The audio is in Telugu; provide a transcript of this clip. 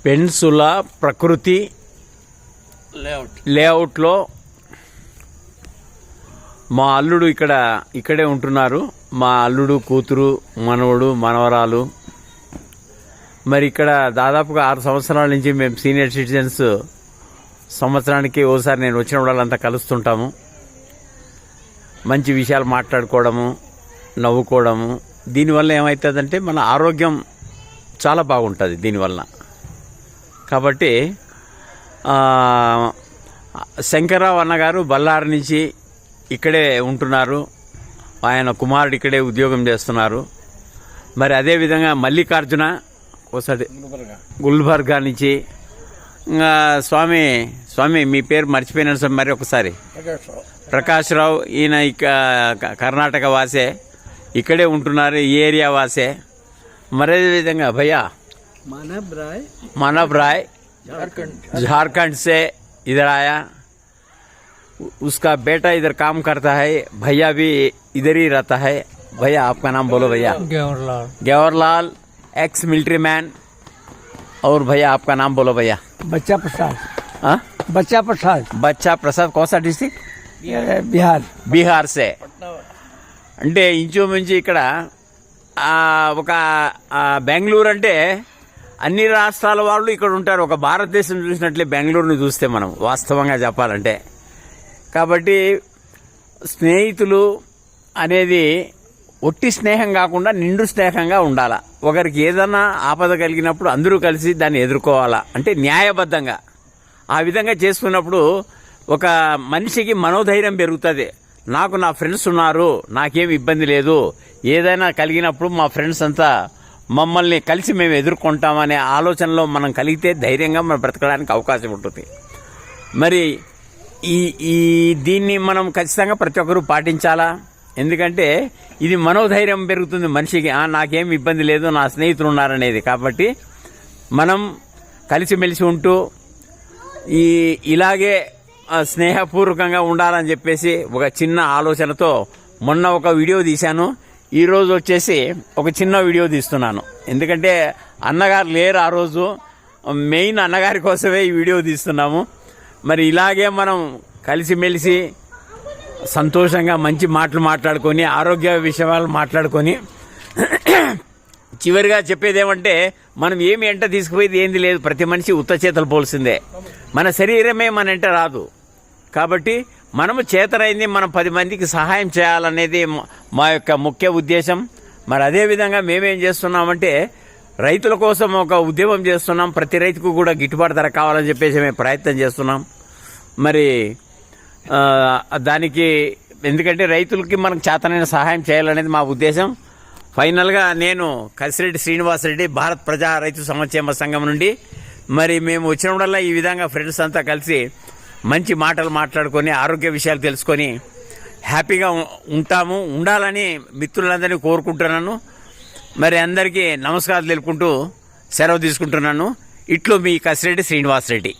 పెన్సుల ప్రకృతి లేఅవుట్లో మా అల్లుడు ఇక్కడే ఉంటున్నారు. మా అల్లుడు, కూతురు, మనవడు, మనవరాలు. మరి ఇక్కడ దాదాపుగా 6 సంవత్సరాల నుంచి మేము సీనియర్ సిటిజన్స్ సంవత్సరానికి ఓసారి నేను వచ్చిన వాళ్ళంతా కలుస్తుంటాము. మంచి విషయాలు మాట్లాడుకోవడము, నవ్వుకోవడము. దీనివల్ల ఏమవుతుందంటే మన ఆరోగ్యం చాలా బాగుంటుంది దీనివల్ల. కాబట్టి శంకర్రావు అన్నగారు బళ్ళారి నుంచి ఇక్కడే ఉంటున్నారు. ఆయన కుమారుడు ఇక్కడే ఉద్యోగం చేస్తున్నారు. మరి అదేవిధంగా మల్లికార్జున ఒకసారి గుల్బర్గా నుంచి. స్వామి మీ పేరు మర్చిపోయినాను సార్, మరి ఒకసారి. ప్రకాష్ రావు, ఈయన కర్ణాటక వాసే, ఇక్కడే ఉంటున్నారు, ఈ ఏరియా వాసే. మరి అదేవిధంగా భయ్యా मानव राय झारखंड से इधर आया. उसका बेटा इधर काम करता है, भैया भी इधर ही रहता है. भैया आपका नाम बोलो भैया. गेवरलाल, एक्स मिलिट्री मैन. और भैया आपका नाम बोलो भैया. बच्चा प्रसाद. बच्चा प्रसाद कौन सा डिस्ट्रिक्ट? बिहार से. అంటే ఇంచుమించు ఇక్కడ ఒక బెంగళూరు అంటే అన్ని రాష్ట్రాల వాళ్ళు ఇక్కడ ఉంటారు. ఒక భారతదేశం చూసినట్లే బెంగళూరుని చూస్తే మనం వాస్తవంగా చెప్పాలంటే. కాబట్టి స్నేహితులు అనేది ఒట్టి స్నేహం కాకుండా నిండు స్నేహంగా ఉండాలా. ఒకరికి ఏదన్నా ఆపద కలిగినప్పుడు అందరూ కలిసి దాన్ని ఎదుర్కోవాలా, అంటే న్యాయబద్ధంగా. ఆ విధంగా చేసుకున్నప్పుడు ఒక మనిషికి మనోధైర్యం పెరుగుతుంది. నాకు నా ఫ్రెండ్స్ ఉన్నారు, నాకేం ఇబ్బంది లేదు, ఏదైనా కలిగినప్పుడు మా ఫ్రెండ్స్ అంతా మమ్మల్ని కలిసి మేము ఎదుర్కొంటామనే ఆలోచనలో మనం కలిగితే ధైర్యంగా మనం బ్రతకడానికి అవకాశం ఉంటుంది. మరి ఈ దీన్ని మనం ఖచ్చితంగా ప్రతి ఒక్కరూ పాటించాలా. ఎందుకంటే ఇది మనోధైర్యం పెరుగుతుంది మనిషికి. నాకేం ఇబ్బంది లేదు, నా స్నేహితులు ఉన్నారనేది. కాబట్టి మనం కలిసిమెలిసి ఉంటూ ఇలాగే స్నేహపూర్వకంగా ఉండాలని చెప్పేసి ఒక చిన్న ఆలోచనతో మొన్న ఒక వీడియో తీశాను. ఈరోజు వచ్చేసి ఒక చిన్న వీడియో తీస్తున్నాను. ఎందుకంటే అన్నగారు లేరు ఆ రోజు, మెయిన్ అన్నగారి కోసమే ఈ వీడియో తీస్తున్నాము. మరి ఇలాగే మనం కలిసిమెలిసి సంతోషంగా మంచి మాటలు మాట్లాడుకొని, ఆరోగ్య విషయాలు మాట్లాడుకొని, చివరిగా చెప్పేది ఏమంటే మనం ఏమి ఎంట తీసుకుపోయేది ఏంది లేదు. ప్రతి మనిషి ఉత్త చేతలు పోల్సిందే. మన శరీరమే మన ఎంట రాదు. కాబట్టి మనము చేతనైంది మనం 10 మందికి సహాయం చేయాలనేది మా యొక్క ముఖ్య ఉద్దేశం. మరి అదేవిధంగా మేమేం చేస్తున్నామంటే రైతుల కోసం ఒక ఉద్యమం చేస్తున్నాం. ప్రతి రైతుకు కూడా గిట్టుబాటు ధర కావాలని చెప్పేసి మేము ప్రయత్నం చేస్తున్నాం. మరి దానికి ఎందుకంటే రైతులకి మనకు చేతనైన సహాయం చేయాలనేది మా ఉద్దేశం. ఫైనల్గా నేను కసిరెడ్డి శ్రీనివాసరెడ్డి, భారత్ ప్రజా రైతు సంక్షేమ సంఘం నుండి. మరి మేము వచ్చినప్పుడల్లా ఈ విధంగా ఫ్రెండ్స్ అంతా కలిసి మంచి మాటలు మాట్లాడుకొని, ఆరోగ్య విషయాలు తెలుసుకొని హ్యాపీగా ఉండాలని మిత్రులందరినీ కోరుకుంటున్నాను. మరి అందరికీ నమస్కారాలు తెలుపుకుంటూ సెలవు తీసుకుంటున్నాను. ఇట్లు మీ కసిరెడ్డి శ్రీనివాసరెడ్డి.